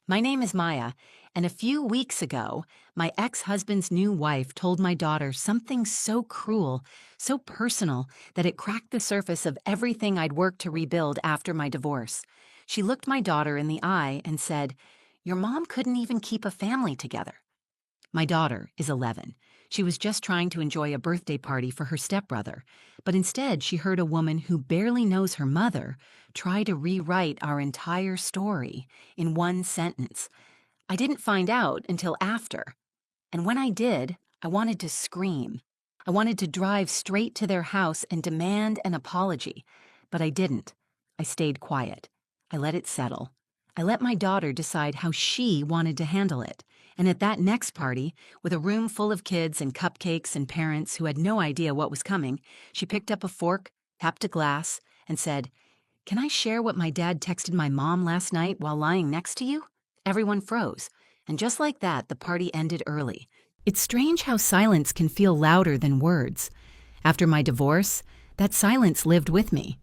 My name is Maya, and a few weeks ago, my ex-husband's new wife told my daughter something so cruel, so personal, that it cracked the surface of everything I'd worked to rebuild after my divorce. She looked my daughter in the eye and said, "Your mom couldn't even keep a family together." My daughter is 11. She was just trying to enjoy a birthday party for her stepbrother, but instead she heard a woman who barely knows her mother try to rewrite our entire story in one sentence. I didn't find out until after, and when I did, I wanted to scream. I wanted to drive straight to their house and demand an apology, but I didn't. I stayed quiet. I let it settle. I let my daughter decide how she wanted to handle it. And at that next party, with a room full of kids and cupcakes and parents who had no idea what was coming, she picked up a fork, tapped a glass, and said, "Can I share what my dad texted my mom last night while lying next to you?" Everyone froze, and just like that, the party ended early. It's strange how silence can feel louder than words. After my divorce, that silence lived with me.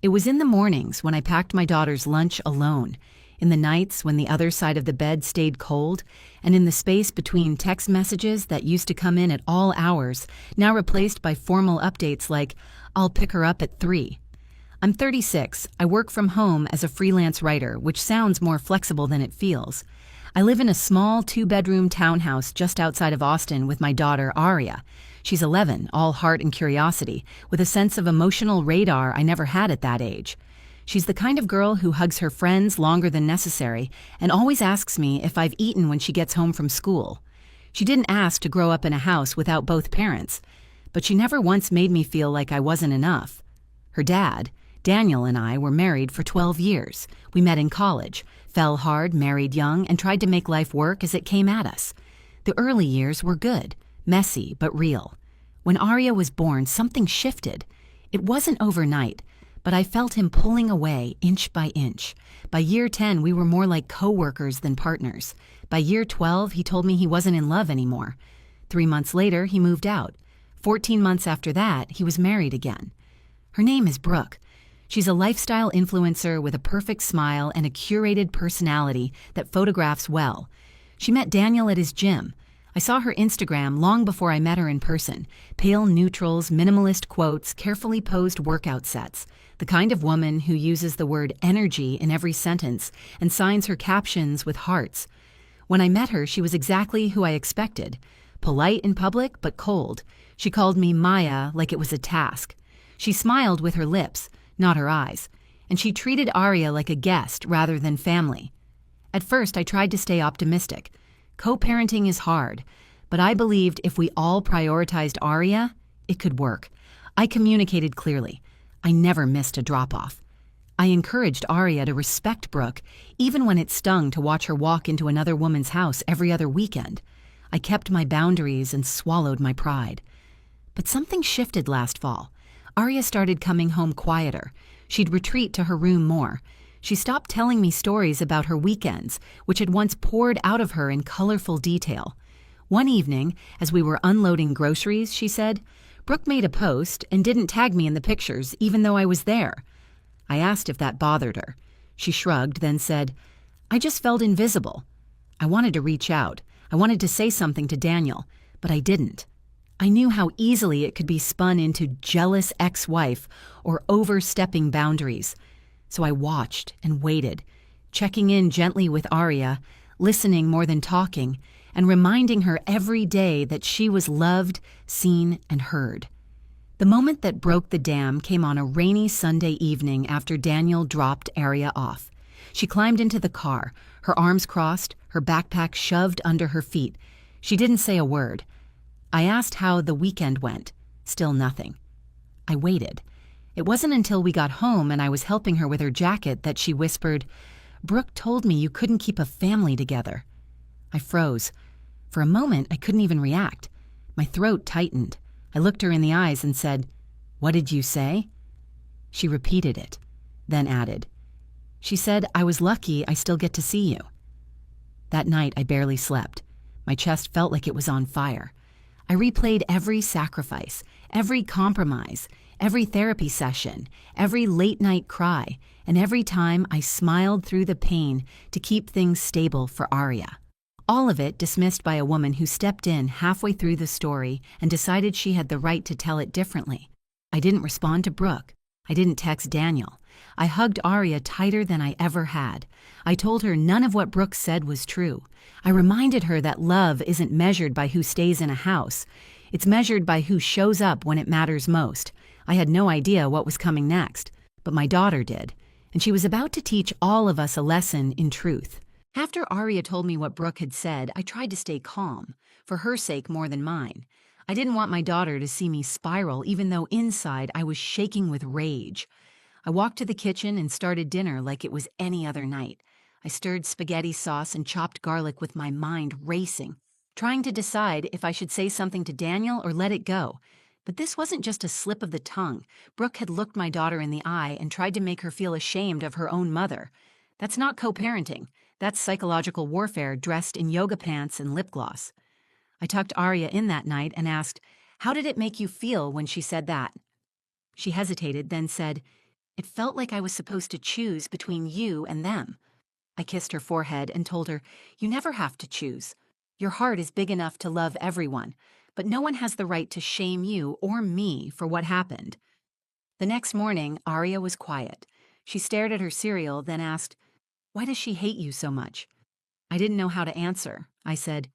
It was in the mornings when I packed my daughter's lunch alone, in the nights when the other side of the bed stayed cold, and in the space between text messages that used to come in at all hours, now replaced by formal updates like, "I'll pick her up at 3. I'm 36. I work from home as a freelance writer, which sounds more flexible than it feels. I live in a small 2-bedroom townhouse just outside of Austin with my daughter, Aria. She's 11, all heart and curiosity, with a sense of emotional radar I never had at that age. She's the kind of girl who hugs her friends longer than necessary and always asks me if I've eaten when she gets home from school. She didn't ask to grow up in a house without both parents, but she never once made me feel like I wasn't enough. Her dad, Daniel, and I were married for 12 years. We met in college, fell hard, married young, and tried to make life work as it came at us. The early years were good, messy, but real. When Aria was born, something shifted. It wasn't overnight, but I felt him pulling away inch by inch. By year 10, we were more like co-workers than partners. By year 12, he told me he wasn't in love anymore. 3 months later, he moved out. 14 months after that, he was married again. Her name is Brooke. She's a lifestyle influencer with a perfect smile and a curated personality that photographs well. She met Daniel at his gym. I saw her Instagram long before I met her in person. Pale neutrals, minimalist quotes, carefully posed workout sets. The kind of woman who uses the word energy in every sentence and signs her captions with hearts. When I met her, she was exactly who I expected. Polite in public, but cold. She called me Maya like it was a task. She smiled with her lips, not her eyes, and she treated Aria like a guest rather than family. At first, I tried to stay optimistic. Co-parenting is hard, but I believed if we all prioritized Aria, it could work. I communicated clearly. I never missed a drop-off. I encouraged Aria to respect Brooke, even when it stung to watch her walk into another woman's house every other weekend. I kept my boundaries and swallowed my pride. But something shifted last fall. Aria started coming home quieter. She'd retreat to her room more. She stopped telling me stories about her weekends, which had once poured out of her in colorful detail. One evening, as we were unloading groceries, she said, "Brooke made a post and didn't tag me in the pictures, even though I was there." I asked if that bothered her. She shrugged, then said, "I just felt invisible." I wanted to reach out. I wanted to say something to Daniel, but I didn't. I knew how easily it could be spun into jealous ex-wife or overstepping boundaries. So I watched and waited, checking in gently with Aria, listening more than talking, and reminding her every day that she was loved, seen, and heard. The moment that broke the dam came on a rainy Sunday evening after Daniel dropped Aria off. She climbed into the car, her arms crossed, her backpack shoved under her feet. She didn't say a word. I asked how the weekend went. Still nothing. I waited. It wasn't until we got home and I was helping her with her jacket that she whispered, "Brooke told me you couldn't keep a family together." I froze. For a moment, I couldn't even react. My throat tightened. I looked her in the eyes and said, "What did you say?" She repeated it, then added, "She said I was lucky I still get to see you." That night, I barely slept. My chest felt like it was on fire. I replayed every sacrifice, every compromise, every therapy session, every late-night cry, and every time I smiled through the pain to keep things stable for Arya. All of it dismissed by a woman who stepped in halfway through the story and decided she had the right to tell it differently. I didn't respond to Brooke. I didn't text Daniel. I hugged Arya tighter than I ever had. I told her none of what Brooke said was true. I reminded her that love isn't measured by who stays in a house. It's measured by who shows up when it matters most. I had no idea what was coming next, but my daughter did, and she was about to teach all of us a lesson in truth. After Arya told me what Brooke had said, I tried to stay calm, for her sake more than mine. I didn't want my daughter to see me spiral, even though inside I was shaking with rage. I walked to the kitchen and started dinner like it was any other night. I stirred spaghetti sauce and chopped garlic with my mind racing, trying to decide if I should say something to Daniel or let it go. But this wasn't just a slip of the tongue. Brooke had looked my daughter in the eye and tried to make her feel ashamed of her own mother. That's not co-parenting. That's psychological warfare dressed in yoga pants and lip gloss. I tucked Arya in that night and asked, "How did it make you feel when she said that?" She hesitated, then said, "It felt like I was supposed to choose between you and them." I kissed her forehead and told her, "You never have to choose. Your heart is big enough to love everyone, but no one has the right to shame you or me for what happened." The next morning, Arya was quiet. She stared at her cereal, then asked, "Why does she hate you so much?" I didn't know how to answer. I said,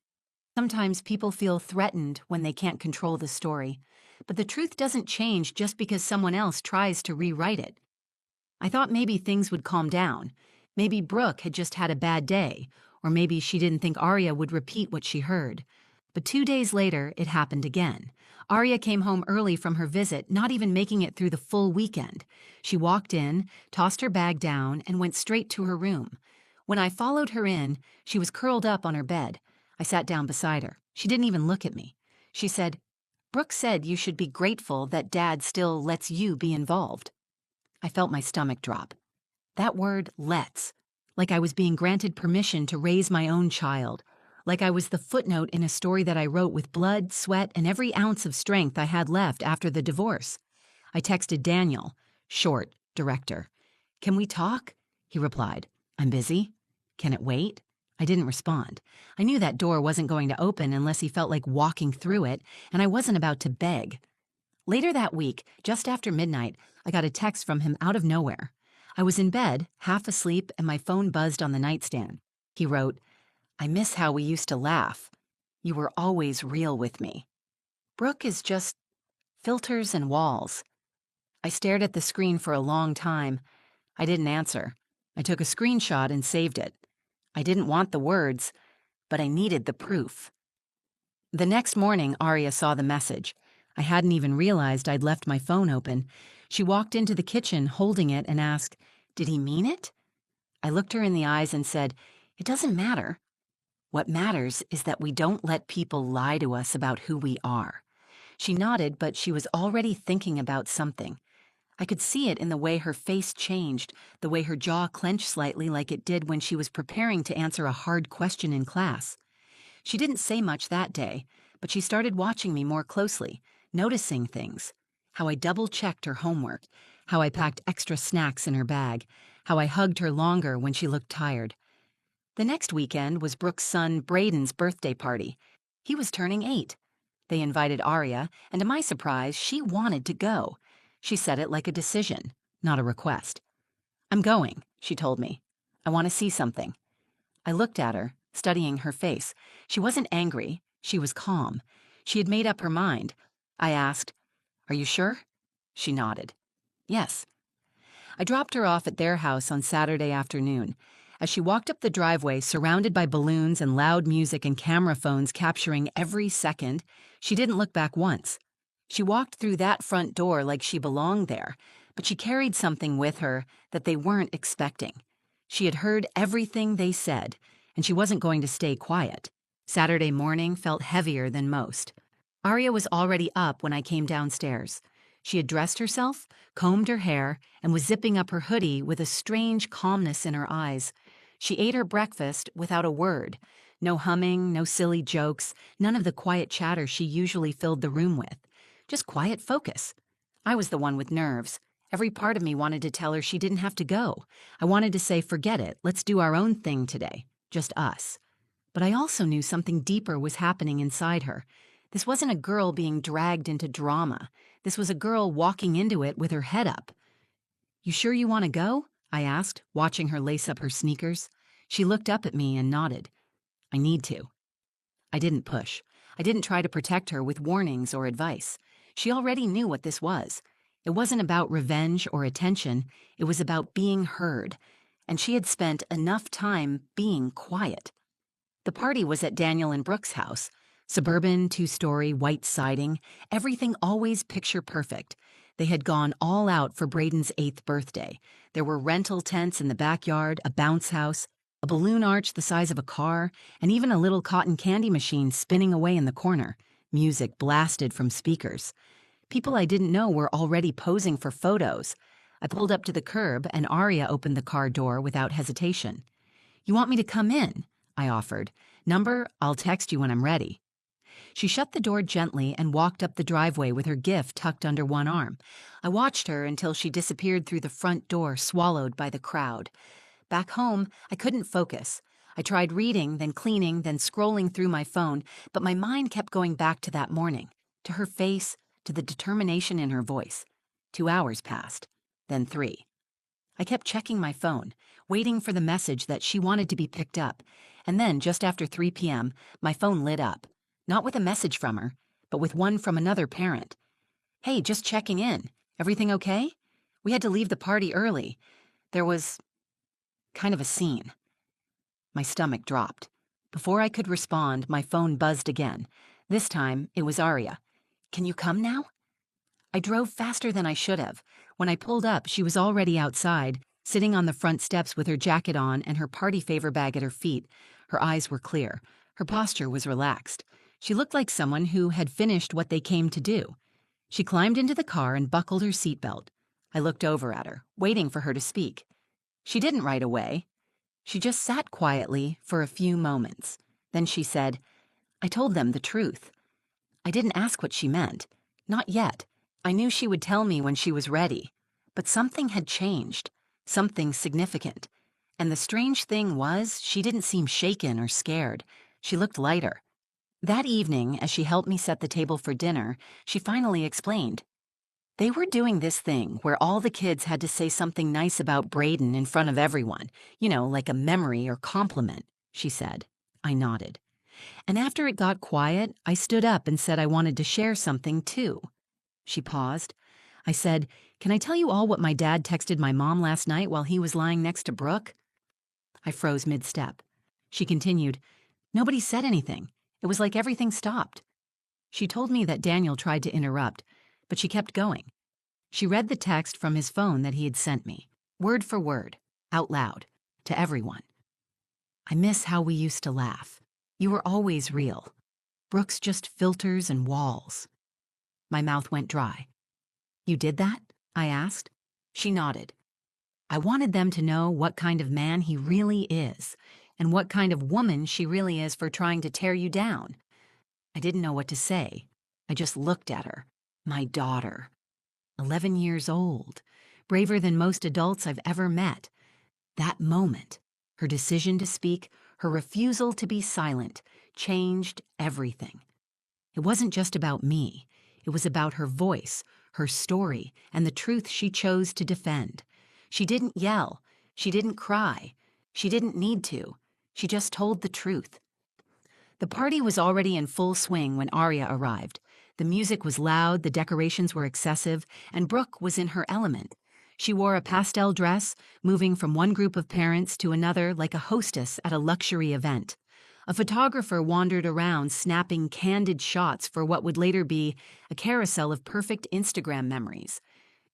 "Sometimes people feel threatened when they can't control the story, but the truth doesn't change just because someone else tries to rewrite it." I thought maybe things would calm down. Maybe Brooke had just had a bad day, or maybe she didn't think Arya would repeat what she heard. But 2 days later, it happened again. Arya came home early from her visit, not even making it through the full weekend. She walked in, tossed her bag down, and went straight to her room. When I followed her in, she was curled up on her bed. I sat down beside her. She didn't even look at me. She said, "Brooke said you should be grateful that Dad still lets you be involved." I felt my stomach drop. That word, "lets," like I was being granted permission to raise my own child, like I was the footnote in a story that I wrote with blood, sweat, and every ounce of strength I had left after the divorce. I texted Daniel, short, director. "Can we talk?" He replied, "I'm busy. Can it wait?" I didn't respond. I knew that door wasn't going to open unless he felt like walking through it, and I wasn't about to beg. Later that week, just after midnight, I got a text from him out of nowhere. I was in bed, half asleep, and my phone buzzed on the nightstand. He wrote, "I miss how we used to laugh. You were always real with me. Brooke is just filters and walls." I stared at the screen for a long time. I didn't answer. I took a screenshot and saved it. I didn't want the words, but I needed the proof. The next morning, Arya saw the message. I hadn't even realized I'd left my phone open. She walked into the kitchen holding it and asked, "Did he mean it?" I looked her in the eyes and said, "It doesn't matter. What matters is that we don't let people lie to us about who we are." She nodded, but she was already thinking about something. I could see it in the way her face changed, the way her jaw clenched slightly like it did when she was preparing to answer a hard question in class. She didn't say much that day, but she started watching me more closely, noticing things. How I double-checked her homework, how I packed extra snacks in her bag, how I hugged her longer when she looked tired. The next weekend was Brooke's son Braden's birthday party. He was turning 8. They invited Arya, and to my surprise, she wanted to go. She said it like a decision, not a request. "I'm going," she told me. "I want to see something." I looked at her, studying her face. She wasn't angry. She was calm. She had made up her mind. I asked, "Are you sure?" She nodded. "Yes." I dropped her off at their house on Saturday afternoon. As she walked up the driveway, surrounded by balloons and loud music and camera phones capturing every second, she didn't look back once. She walked through that front door like she belonged there, but she carried something with her that they weren't expecting. She had heard everything they said, and she wasn't going to stay quiet. Saturday morning felt heavier than most. Arya was already up when I came downstairs. She had dressed herself, combed her hair, and was zipping up her hoodie with a strange calmness in her eyes. She ate her breakfast without a word. No humming, no silly jokes, none of the quiet chatter she usually filled the room with. Just quiet focus. I was the one with nerves. Every part of me wanted to tell her she didn't have to go. I wanted to say, forget it, let's do our own thing today. Just us. But I also knew something deeper was happening inside her. This wasn't a girl being dragged into drama. This was a girl walking into it with her head up. "You sure you want to go?" I asked, watching her lace up her sneakers. She looked up at me and nodded. "I need to." I didn't push. I didn't try to protect her with warnings or advice. She already knew what this was. It wasn't about revenge or attention. It was about being heard. And she had spent enough time being quiet. The party was at Daniel and Brooke's house. Suburban, two-story, white siding, everything always picture perfect. They had gone all out for Braden's 8th birthday. There were rental tents in the backyard, a bounce house, a balloon arch the size of a car, and even a little cotton candy machine spinning away in the corner. Music blasted from speakers. People I didn't know were already posing for photos. I pulled up to the curb, and Aria opened the car door without hesitation. "You want me to come in?" I offered. "Number, I'll text you when I'm ready." She shut the door gently and walked up the driveway with her gift tucked under one arm. I watched her until she disappeared through the front door, swallowed by the crowd. Back home, I couldn't focus. I tried reading, then cleaning, then scrolling through my phone, but my mind kept going back to that morning, to her face, to the determination in her voice. 2 hours passed, then 3. I kept checking my phone, waiting for the message that she wanted to be picked up, and then, just after 3 p.m., my phone lit up. Not with a message from her, but with one from another parent. "Hey, just checking in. Everything okay? We had to leave the party early. There was kind of a scene." My stomach dropped. Before I could respond, my phone buzzed again. This time, it was Aria. "Can you come now?" I drove faster than I should have. When I pulled up, she was already outside, sitting on the front steps with her jacket on and her party favor bag at her feet. Her eyes were clear. Her posture was relaxed. She looked like someone who had finished what they came to do. She climbed into the car and buckled her seatbelt. I looked over at her, waiting for her to speak. She didn't right away. She just sat quietly for a few moments. Then she said, "I told them the truth." I didn't ask what she meant. Not yet. I knew she would tell me when she was ready. But something had changed. Something significant. And the strange thing was, she didn't seem shaken or scared. She looked lighter. That evening, as she helped me set the table for dinner, she finally explained. They were doing this thing where all the kids had to say something nice about Braden in front of everyone. Like a memory or compliment, she said. I nodded. And after it got quiet, I stood up and said I wanted to share something too. She paused. I said, "Can I tell you all what my dad texted my mom last night while he was lying next to Brooke?" I froze mid-step. She continued, "Nobody said anything. It was like everything stopped." She told me that Daniel tried to interrupt, but she kept going. She read the text from his phone that he had sent me, word for word, out loud, to everyone. "I miss how we used to laugh. You were always real. Brooke's just filters and walls." My mouth went dry. "You did that?" I asked. She nodded. "I wanted them to know what kind of man he really is, and what kind of woman she really is for trying to tear you down." I didn't know what to say. I just looked at her. My daughter. 11 years old. Braver than most adults I've ever met. That moment, her decision to speak, her refusal to be silent, changed everything. It wasn't just about me. It was about her voice, her story, and the truth she chose to defend. She didn't yell. She didn't cry. She didn't need to. She just told the truth. The party was already in full swing when Aria arrived. The music was loud, the decorations were excessive, and Brooke was in her element. She wore a pastel dress, moving from one group of parents to another like a hostess at a luxury event. A photographer wandered around snapping candid shots for what would later be a carousel of perfect Instagram memories.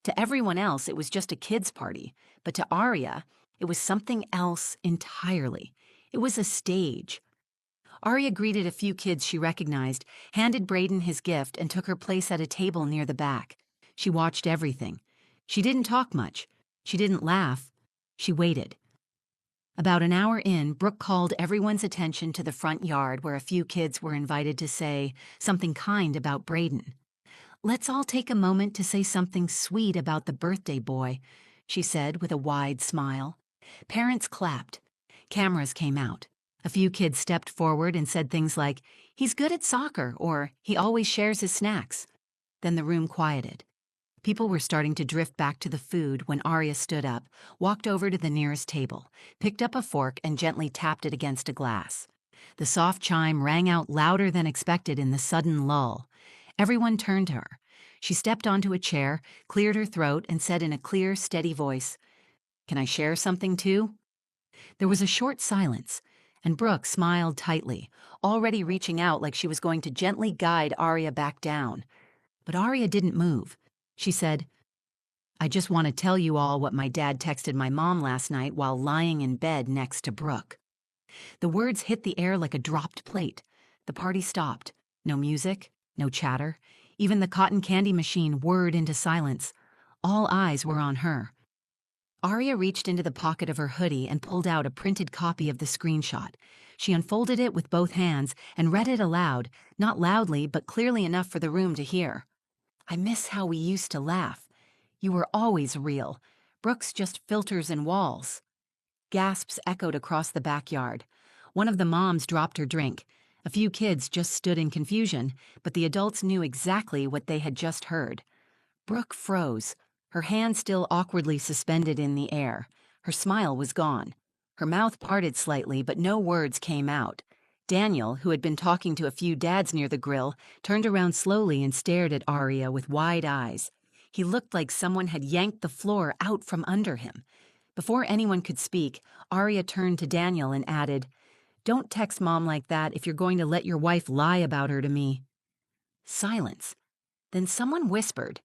To everyone else, it was just a kid's party, but to Aria, it was something else entirely. It was a stage. Aria greeted a few kids she recognized, handed Braden his gift, and took her place at a table near the back. She watched everything. She didn't talk much. She didn't laugh. She waited. About an hour in, Brooke called everyone's attention to the front yard where a few kids were invited to say something kind about Braden. "Let's all take a moment to say something sweet about the birthday boy," she said with a wide smile. Parents clapped. Cameras came out. A few kids stepped forward and said things like, "He's good at soccer," or "He always shares his snacks." Then the room quieted. People were starting to drift back to the food when Arya stood up, walked over to the nearest table, picked up a fork and gently tapped it against a glass. The soft chime rang out louder than expected in the sudden lull. Everyone turned to her. She stepped onto a chair, cleared her throat, and said in a clear, steady voice, "Can I share something too?" There was a short silence, and Brooke smiled tightly, already reaching out like she was going to gently guide Arya back down. But Arya didn't move. She said, "I just want to tell you all what my dad texted my mom last night while lying in bed next to Brooke." The words hit the air like a dropped plate. The party stopped. No music, no chatter. Even the cotton candy machine whirred into silence. All eyes were on her. Arya reached into the pocket of her hoodie and pulled out a printed copy of the screenshot. She unfolded it with both hands and read it aloud, not loudly but clearly enough for the room to hear. "I miss how we used to laugh. You were always real. Brooks just filters and walls." Gasps echoed across the backyard. One of the moms dropped her drink. A few kids just stood in confusion, but the adults knew exactly what they had just heard. Brooke froze, her hand still awkwardly suspended in the air. Her smile was gone. Her mouth parted slightly, but no words came out. Daniel, who had been talking to a few dads near the grill, turned around slowly and stared at Arya with wide eyes. He looked like someone had yanked the floor out from under him. Before anyone could speak, Arya turned to Daniel and added, "Don't text Mom like that if you're going to let your wife lie about her to me." Silence. Then someone whispered,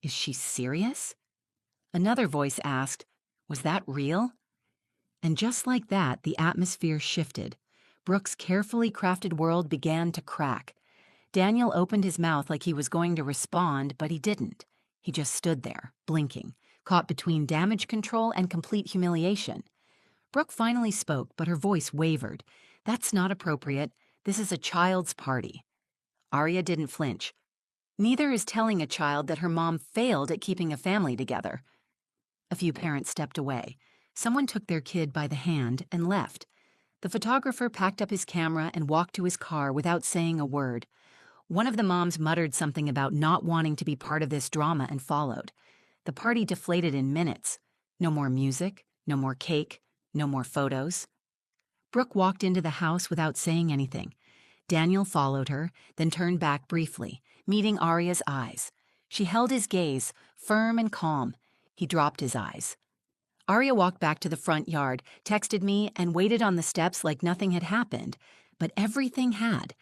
"Is she serious?" Another voice asked, "Was that real?" And just like that, the atmosphere shifted. Brooke's carefully crafted world began to crack. Daniel opened his mouth like he was going to respond, but he didn't. He just stood there, blinking, caught between damage control and complete humiliation. Brooke finally spoke, but her voice wavered. "That's not appropriate. This is a child's party." Arya didn't flinch. Neither is telling a child that her mom failed at keeping a family together. A few parents stepped away. Someone took their kid by the hand and left. The photographer packed up his camera and walked to his car without saying a word. One of the moms muttered something about not wanting to be part of this drama and followed. The party deflated in minutes. No more music, no more cake, no more photos. Brooke walked into the house without saying anything. Daniel followed her, then turned back briefly, meeting Arya's eyes. She held his gaze, firm and calm. He dropped his eyes. Arya walked back to the front yard, texted me, and waited on the steps like nothing had happened. But everything had.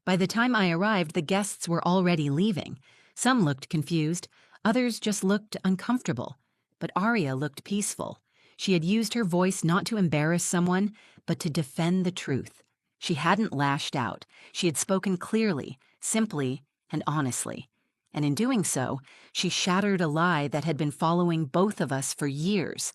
By the time I arrived, the guests were already leaving. Some looked confused, others just looked uncomfortable. But Arya looked peaceful. She had used her voice not to embarrass someone, but to defend the truth. She hadn't lashed out. She had spoken clearly, simply, and honestly. And in doing so, she shattered a lie that had been following both of us for years.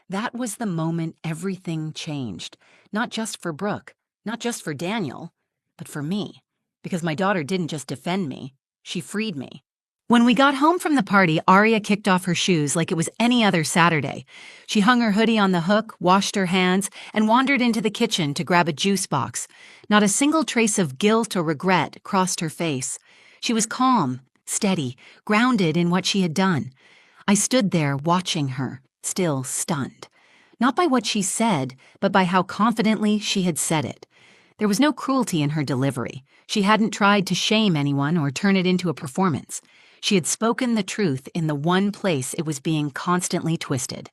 That was the moment everything changed. Not just for Brooke, not just for Daniel, but for me. Because my daughter didn't just defend me, she freed me. When we got home from the party, Arya kicked off her shoes like it was any other Saturday. She hung her hoodie on the hook, washed her hands, and wandered into the kitchen to grab a juice box. Not a single trace of guilt or regret crossed her face. She was calm, steady, grounded in what she had done. I stood there watching her, still stunned. Not by what she said, but by how confidently she had said it. There was no cruelty in her delivery. She hadn't tried to shame anyone or turn it into a performance. She had spoken the truth in the one place it was being constantly twisted.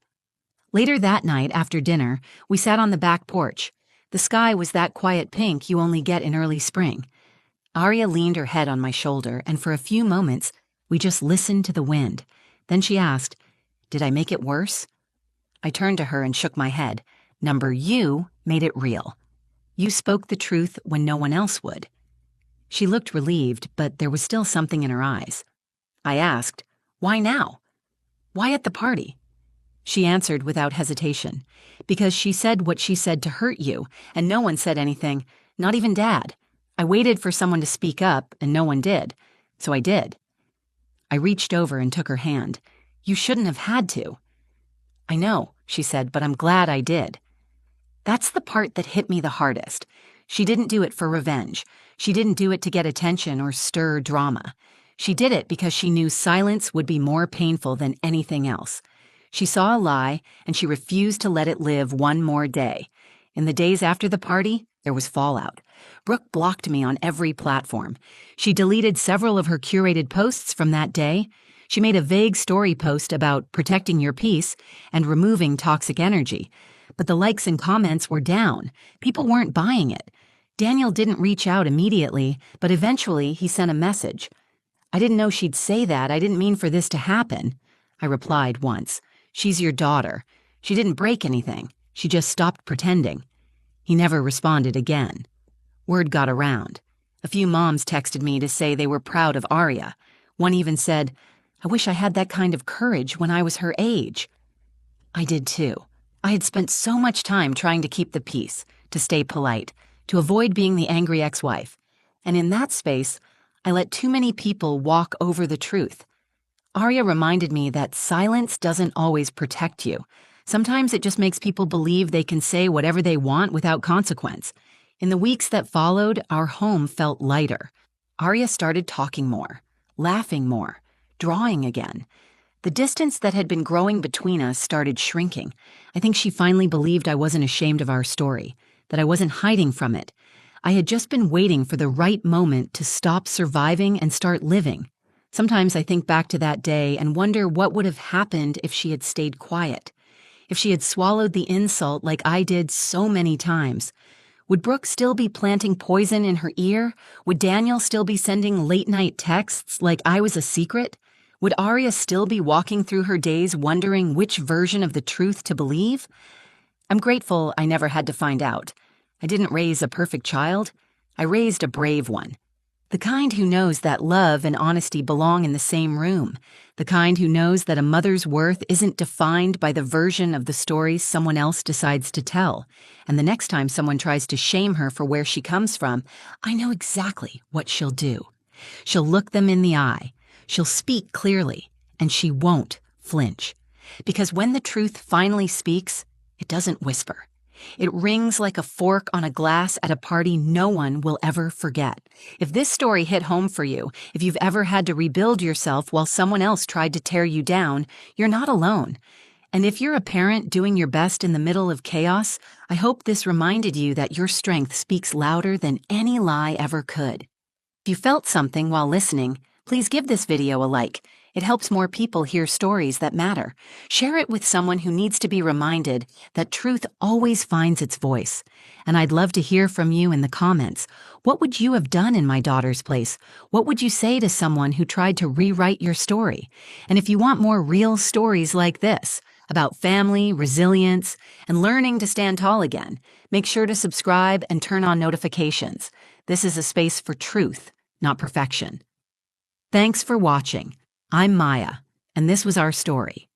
Later that night, after dinner, we sat on the back porch. The sky was that quiet pink you only get in early spring. Arya leaned her head on my shoulder, and for a few moments, we just listened to the wind. Then she asked, "Did I make it worse?" I turned to her and shook my head. You made it real. You spoke the truth when no one else would." She looked relieved, but there was still something in her eyes. I asked, "Why now? Why at the party?" She answered without hesitation, "Because she said what she said to hurt you, and no one said anything, not even Dad. I waited for someone to speak up, and no one did. So I did." I reached over and took her hand. "You shouldn't have had to." "I know," she said, "but I'm glad I did." That's the part that hit me the hardest. She didn't do it for revenge. She didn't do it to get attention or stir drama. She did it because she knew silence would be more painful than anything else. She saw a lie, and she refused to let it live one more day. In the days after the party, there was fallout. Brooke blocked me on every platform. She deleted several of her curated posts from that day. She made a vague story post about protecting your peace and removing toxic energy. But the likes and comments were down. People weren't buying it. Daniel didn't reach out immediately, but eventually he sent a message. "I didn't know she'd say that. I didn't mean for this to happen." I replied once. "She's your daughter. She didn't break anything. She just stopped pretending." He never responded again. Word got around. A few moms texted me to say they were proud of Arya. One even said, "I wish I had that kind of courage when I was her age." I did too. I had spent so much time trying to keep the peace, to stay polite, to avoid being the angry ex-wife. And in that space, I let too many people walk over the truth. Arya reminded me that silence doesn't always protect you. Sometimes it just makes people believe they can say whatever they want without consequence. In the weeks that followed, our home felt lighter. Arya started talking more, laughing more, drawing again. The distance that had been growing between us started shrinking. I think she finally believed I wasn't ashamed of our story, that I wasn't hiding from it. I had just been waiting for the right moment to stop surviving and start living. Sometimes I think back to that day and wonder what would have happened if she had stayed quiet, if she had swallowed the insult like I did so many times. Would Brooke still be planting poison in her ear? Would Daniel still be sending late-night texts like I was a secret? Would Arya still be walking through her days wondering which version of the truth to believe? I'm grateful I never had to find out. I didn't raise a perfect child. I raised a brave one. The kind who knows that love and honesty belong in the same room. The kind who knows that a mother's worth isn't defined by the version of the story someone else decides to tell. And the next time someone tries to shame her for where she comes from, I know exactly what she'll do. She'll look them in the eye. She'll speak clearly, and she won't flinch. Because when the truth finally speaks, it doesn't whisper. It rings like a fork on a glass at a party no one will ever forget. If this story hit home for you, if you've ever had to rebuild yourself while someone else tried to tear you down, you're not alone. And if you're a parent doing your best in the middle of chaos, I hope this reminded you that your strength speaks louder than any lie ever could. If you felt something while listening, please give this video a like. It helps more people hear stories that matter. Share it with someone who needs to be reminded that truth always finds its voice. And I'd love to hear from you in the comments. What would you have done in my daughter's place? What would you say to someone who tried to rewrite your story? And if you want more real stories like this, about family, resilience, and learning to stand tall again, make sure to subscribe and turn on notifications. This is a space for truth, not perfection. Thanks for watching. I'm Maya, and this was our story.